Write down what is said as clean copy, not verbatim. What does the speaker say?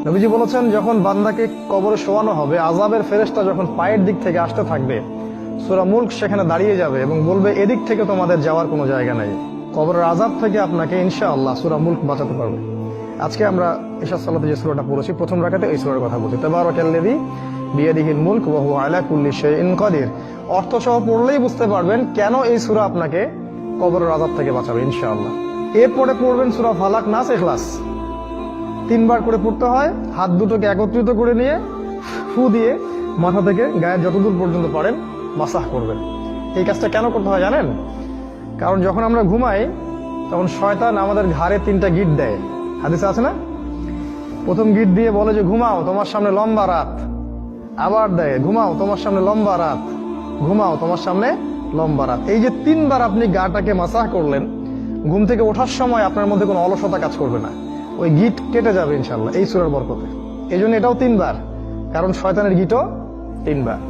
নবীজি বলেছেন, যখন বান্দাকে কবরে শোয়ানো হবে, আযাবের ফেরেশতা যখন পায়ের দিক থেকে আসতে থাকবে, সূরা মুলক সেখানে দাঁড়িয়ে যাবে এবং বলবে, এদিক থেকে তোমাদের যাওয়ার কোনো জায়গা নাই। কবরের আযাব থেকে আপনাকে ইনশাআল্লাহ সূরা মুলক বাঁচাতে পারবে। আজকে আমরা ইশা সালাতে যে সূরাটা পড়েছি, প্রথম রাকাতে এই সূরার কথা বলছি, তাবারাকাল্লাযী বিয়াদিহিল মুলক ওয়া হুয়া আলা কুল্লি শাইইন কাদির। অর্থ সহ পড়লেই বুঝতে পারবেন কেন এই সূরা আপনাকে কবরের আযাব থেকে বাঁচাবে ইনশাআল্লাহ। এরপরে পড়বেন সূরা ফালাক, নাস, ইখলাস। 3 বার করে পড়তে হয়। হাত দুটোকে একত্রিত করে নিয়ে ফু দিয়ে মাথা থেকে গায়ের যতদূর পর্যন্ত পারেন মাসাহ করবেন। এই কাজটা কেন করতে হয় জানেন? কারণ যখন আমরা ঘুমাই তখন শয়তান আমাদের ঘাড়ে 3টা গিট দেয়। হাদিসে আছে না? প্রথম গিট দিয়ে বলে যে ঘুমাও, তোমার সামনে লম্বা রাত। আবার দেয়, ঘুমাও, তোমার সামনে লম্বা রাত। ঘুমাও, তোমার সামনে লম্বা রাত। এই যে 3 বার আপনি গাটাকে মাসাহ করলেন, ঘুম থেকে ওঠার সময় আপনার মধ্যে কোনো অলসতা কাজ করবে না। ওই গিট কেটে যাবে ইনশাআল্লাহ এই সূরার বরকতে। এই জন্য এটাও 3 বার, কারণ শয়তানের গিটও 3 বার।